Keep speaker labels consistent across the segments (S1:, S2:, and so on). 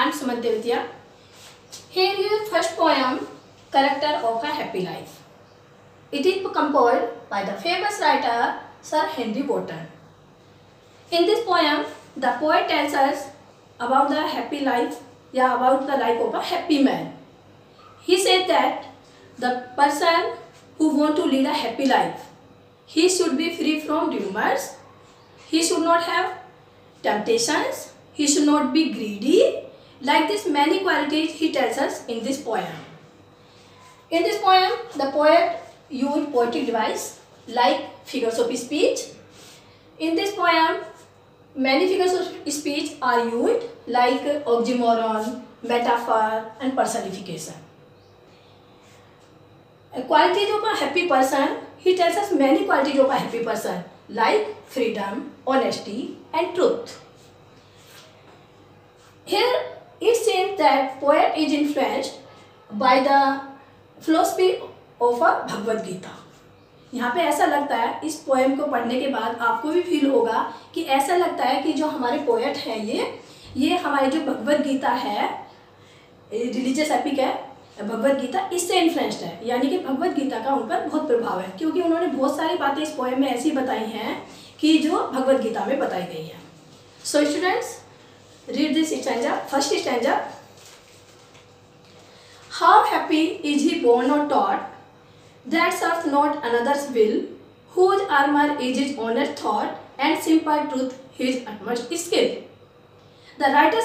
S1: am Sumant Devatia. Here is first poem, Character of a Happy Life. It is composed by the famous writer Sir Henry Wotton. In this poem, the poet tells us about the happy life, about the life of a happy man. He said that the person who wants to lead a happy life, he should be free from rumors, he should not have temptations, he should not be greedy. Like this, many qualities he tells us in this poem. In this poem, the poet used poetic device like figures of speech. In this poem, many figures of speech are used like oxymoron, metaphor and personification. Qualities of a happy person, he tells us many qualities of a happy person like freedom, honesty and truth. Here it seems that poet is influenced by the philosophy of a Bhagavad Gita. यहाँ पे ऐसा लगता है, इस poem को पढ़ने के बाद आपको भी फील होगा कि ऐसा लगता है कि जो हमारे पोएट हैं ये हमारी जो भगवद गीता है, रिलीजियस एपिक है भगवद गीता, इससे इन्फ्लुएंस्ड है. यानी कि भगवद गीता का उन पर बहुत प्रभाव है, क्योंकि उन्होंने बहुत सारी बातें इस पोएम में ऐसी बताई हैं कि जो भगवद गीता में बताई गई हैं. So students, read this stanza. First stanza. How happy is he born or taught, that serves not another's will, whose armor is his honest thought, and simple truth his utmost skill. The writer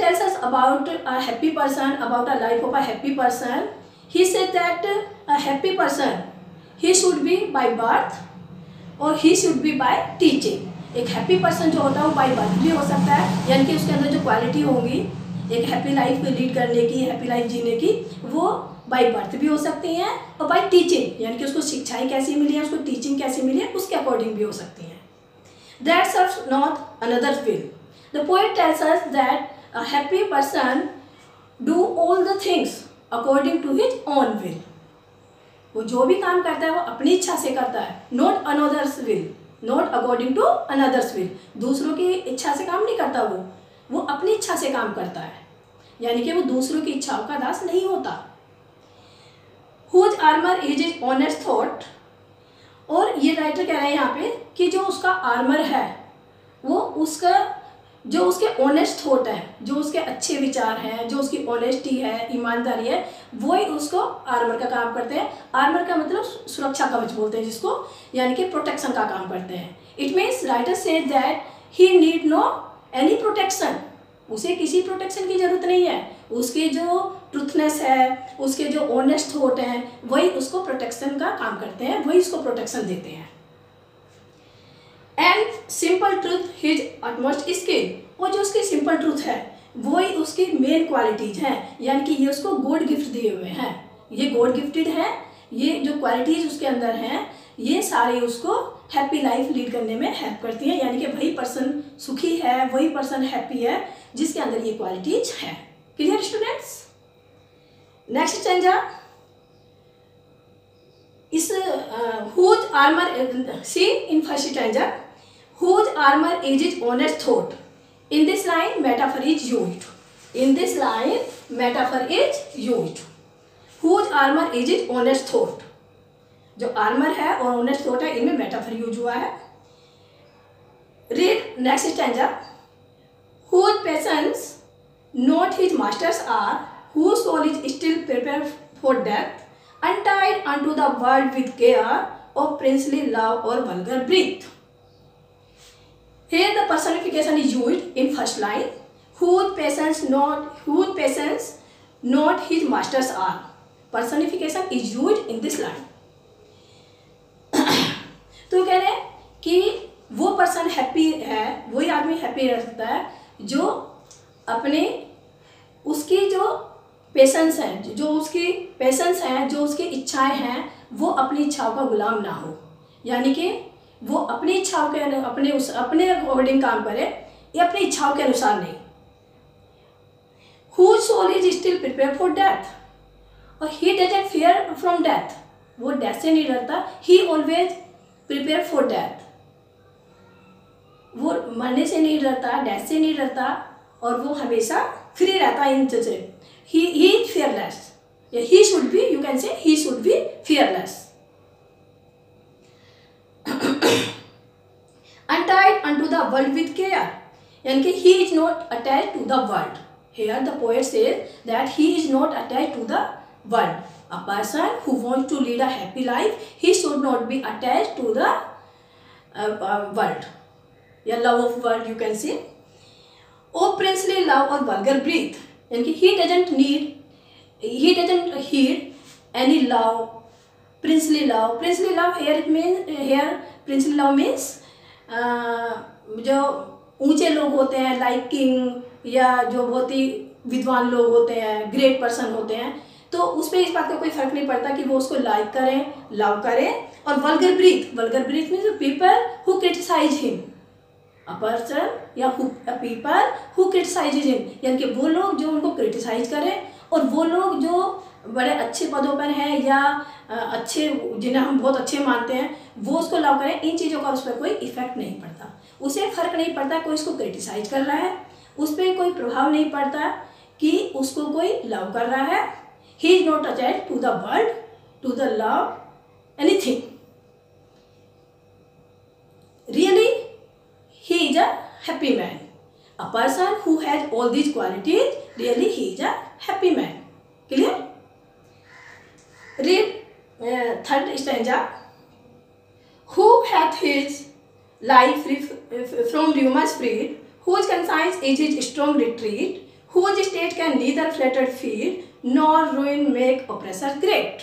S1: tells us about a happy person, about a life of a happy person. He said that a happy person, he should be by birth or he should be by teaching. एक happy person जो होता है वो by birth भी हो सकता है, यानी कि उसके अंदर जो क्वालिटी होंगी एक हैप्पी लाइफ लीड करने की, हैप्पी लाइफ जीने की, वो बाई बर्थ भी हो सकती हैं और बाई टीचिंग, यानी कि उसको शिक्षाएं कैसी मिली है, उसको टीचिंग कैसी मिली है, उसके अकॉर्डिंग भी हो सकती हैं. That serves not another will. The poet tells us that a happy person do all the things according to his own will. वो जो भी काम करता है वो अपनी इच्छा से करता है, not another's will, not according to another's will. दूसरों की इच्छा से काम नहीं करता, वो अपनी इच्छा से काम करता है, यानी कि वो दूसरों की इच्छाओं का दास नहीं होता. Whose armour is is honest thought. और ये राइटर कह रहे हैं यहाँ पे कि जो उसका आर्मर है वो उसका जो उसके ऑनेस्ट थॉट है, जो उसके अच्छे विचार हैं, जो उसकी ऑनेस्टी है, ईमानदारी है, वो ही उसको आर्मर का काम करते हैं. आर्मर का मतलब सुरक्षा कवच बोलते हैं जिसको, यानी कि प्रोटेक्शन का काम करते हैं. It means writer said that he need no any protection. उसे किसी प्रोटेक्शन की जरूरत नहीं है. उसके जो ट्रूथनेस है, उसके जो ऑनेस्ट थॉट हैं, वही उसको प्रोटेक्शन का काम करते हैं, वही उसको प्रोटेक्शन देते हैं. And simple truth his utmost skill. वो जो उसकी सिंपल ट्रूथ है वही उसकी मेन क्वालिटीज हैं, यानी कि ये उसको गॉड गिफ्ट दिए हुए हैं, ये गॉड गिफ्टेड है. ये जो क्वालिटीज उसके अंदर हैं ये सारी उसको हैप्पी लाइफ लीड करने में हेल्प करती हैं, यानी कि वही पर्सन सुखी है, वही पर्सन हैप्पी है जिसके अंदर ये क्वालिटीज हैं. Clear students? Next stanza. इस whose armor, see in first stanza, whose armor is his honest thought. In this line metaphor is used. In this line metaphor is used. Whose armor is his honest thought. जो armour है और honest thought है, इनमें metaphor use हुआ है. Read next stanza. Whose patience not his masters are, whose soul is still prepared for death, untied unto the world with care of princely love or vulgar breath. Here the personification is used in first line. Whose patience not his masters are. Personification is used in this line. तो कह रहे हैं कि वो person happy है, वही आदमी happy रह सकता है जो अपने उसकी जो पेशेंस है, जो उसकी पेशेंस है, जो उसकी इच्छाएं हैं, वो अपनी इच्छाओं का गुलाम ना हो, यानी कि वो अपनी इच्छाओं के अपने अकॉर्डिंग काम करे, ये अपनी इच्छाओं के अनुसार नहीं. Whose soul is still prepared for death, और he doesn't fear from death. वो डेथ से नहीं डरता. He always prepare for death. वो मरने से नहीं डरता, डेथ से नहीं डरता, और वो हमेशा फ्री रहता है इन से। He is fearless, he should be, you can say he should be fearless. Untied unto the world with care, यानी कि he is not attached to the world. Here the poet says that he is not attached to the world. A person who wants to lead a happy life, he should not be attached to the world. या love of world you can say. Oh princely love or vulgar breath, यानी कि he doesn't heed any love, princely love. Princely love here princely love means जो ऊंचे लोग होते हैं like king, या जो बहुत ही विद्वान लोग होते हैं, ग्रेट पर्सन होते हैं, तो उस पर इस बात का कोई फर्क नहीं पड़ता कि वो उसको लाइक करें, लव करें। और vulgar breath means people who criticise him, a person या पीपल हु क्रिटिसाइज हिम, यानी कि वो लोग जो उनको क्रिटिसाइज करें, और वो लोग जो बड़े अच्छे पदों पर हैं या अच्छे जिन्हें हम बहुत अच्छे मानते हैं, वो उसको लव करें। इन चीज़ों का उस पर कोई इफेक्ट नहीं पड़ता, उसे फर्क नहीं पड़ता कोई उसको क्रिटिसाइज कर रहा है, उस पर कोई प्रभाव नहीं पड़ता कि उसको कोई लव कर रहा है। He is not attached to the world, to the love anything. Really he is a happy man, a person who has all these qualities, really he is a happy man. Clear? Read third stanza. Who hath his life from rumors freed, whose conscience is his strong retreat, whose state can neither flatter feed, nor ruin make oppressor great.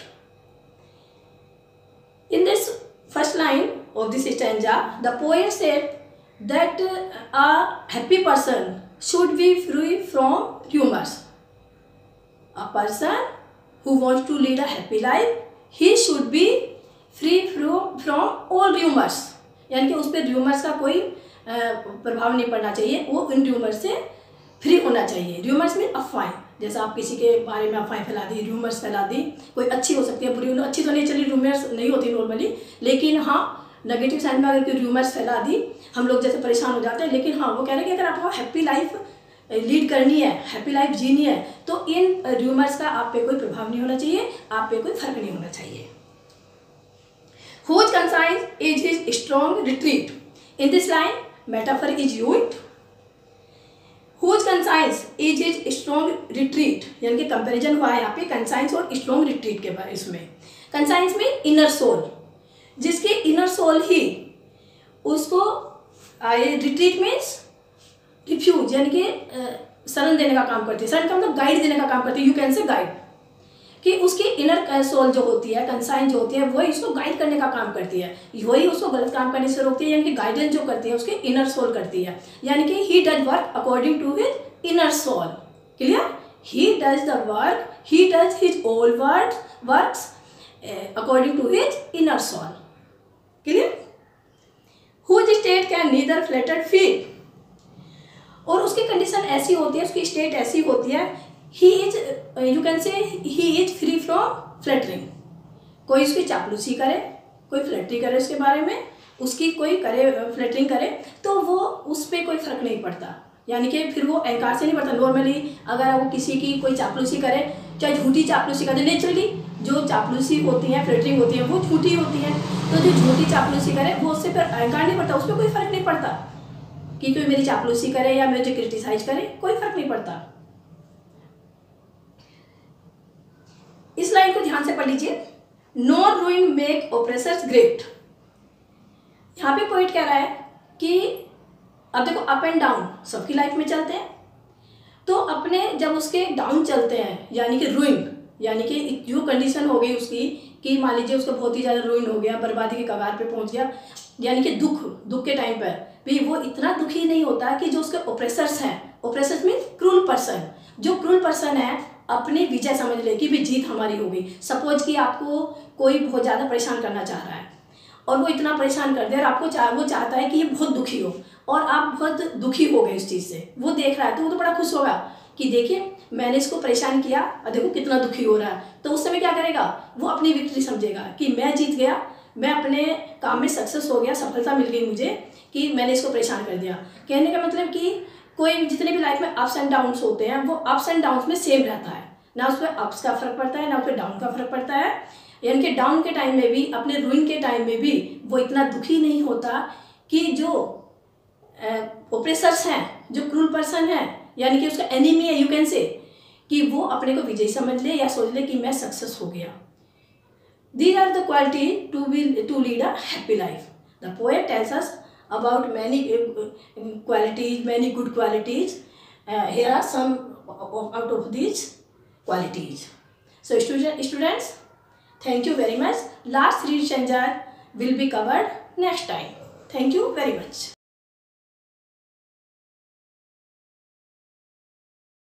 S1: In this first line of this stanza, the poet said that a happy person should be free from rumors. A person who wants to lead a happy life, he should be free from all rumors. यानी कि उस पर rumours का कोई प्रभाव नहीं पड़ना चाहिए, वो इन र्यूमर्स से फ्री होना चाहिए। र्यूमर्स में अफवाहें, जैसा आप किसी के बारे में अफवाहें फैला दी, र्यूमर्स फैला दी, कोई अच्छी हो सकती है, बुरी अच्छी तो नहीं चली, र्यूमर्स नहीं होती नॉर्मली, लेकिन हाँ नेगेटिव साइड में अगर कोई र्यूमर्स फैला दी, हम लोग जैसे परेशान हो जाते हैं। लेकिन हाँ वो कह रहे हैं कि अगर आपको हैप्पी लाइफ लीड करनी है, हैप्पी लाइफ जीनी है, तो इन र्यूमर्स का आप पे कोई प्रभाव नहीं होना चाहिए, आप पे कोई फर्क नहीं होना चाहिए। Whose conscience is his strong retreat. In this line, metaphor is used. Whose conscience is his strong retreat, यानी कि कंपैरिजन हुआ है यहाँ पे conscience और strong retreat के बारे इसमें। conscience में inner soul, जिसके inner soul ही उसको retreat means refuge, यानी कि शरण देने का काम करती है। शरण का मतलब गाइड देने का काम करती है, यू कैन से गाइड, कि उसकी इनर सोल जो होती है, कंसाइन जो होती है, वही उसको गाइड करने का काम करती है, वही उसको गलत काम करने से रोकती है, यानी कि गाइडेंस जो करती है उसकी इनर सोल करती है, यानी कि he does work according to his inner soul. Clear? He does the work, he does his all works according to his inner soul. Clear? Whose state can neither flatter feel, और उसकी condition ऐसी होती है, उसकी state ऐसी होती है, he is you can say he is free from flattering. कोई उसकी चापलूसी करे, कोई फ्लैटरी करे उसके बारे में, उसकी कोई करे फ्लैटरिंग करे, तो वो उस पर कोई फर्क नहीं पड़ता, यानी कि फिर वो अहंकार से नहीं पड़ता। नॉर्मली अगर वो किसी की कोई चापलूसी करे, चाहे झूठी चापलूसी करे, नेचुरली जो चापलूसी होती है, फ्लैटरिंग होती है, वो झूठी होती है, तो जो झूठी चापलूसी करे वो उससे फिर अहंकार नहीं पड़ता, उस पर कोई फर्क नहीं पड़ता कि कोई मेरी चापलूसी करे या मुझे क्रिटिसाइज करे, कोई फर्क नहीं पड़ता। इस लाइन को ध्यान से पढ़ लीजिए। No ruin make oppressors great. यहाँ पे पॉइंट कह रहा है कि अब देखो अप एंड डाउन सबकी लाइफ में चलते हैं, तो अपने जब उसके डाउन चलते हैं, यानी कि रूइन, यानी कि जो कंडीशन हो गई उसकी कि मान लीजिए उसका बहुत ही ज़्यादा रूइन हो गया, बर्बादी के कगार पे पहुंच गया, यानी कि दुख के टाइम पर भी वो इतना दुखी नहीं होता कि जो उसके ऑपरेसर्स हैं, ऑपरेसर्स मीन्स क्रूल पर्सन, जो क्रूल पर्सन है अपनी विजय समझ ले कि भी जीत हमारी हो गई। सपोज कि आपको कोई बहुत ज़्यादा परेशान करना चाह रहा है और वो इतना परेशान कर दे और आपको वो चाहता है कि ये बहुत दुखी हो, और आप बहुत दुखी हो गए इस चीज़ से, वो देख रहा है तो वो तो बड़ा खुश होगा कि देखिए मैंने इसको परेशान किया और देखो कितना दुखी हो रहा है। तो उस समय क्या करेगा, वो अपनी विक्ट्री समझेगा कि मैं जीत गया, मैं अपने काम में सक्सेस हो गया, सफलता मिल गई मुझे कि मैंने इसको परेशान कर दिया। कहने का मतलब कि कोई जितने भी लाइफ में अप्स एंड डाउन्स होते हैं वो अप्स एंड डाउन्स में सेम रहता है, ना उस पर अप्स का फर्क पड़ता है ना उस पर डाउन का फर्क पड़ता है। यानी कि डाउन के टाइम में भी, अपने रूइन के टाइम में भी वो इतना दुखी नहीं होता कि जो ओप्रेसर्स हैं, जो क्रूल पर्सन है, यानी कि उसका एनिमी है, यू कैन से, कि वो अपने को विजयी समझ ले या सोच ले कि मैं सक्सेस हो गया। These are the qualities to lead a happy life. The poet tells us about many qualities, many good qualities. Here are some out of these qualities. So students, thank you very much. Last three stanzas will be covered next time. Thank you very much.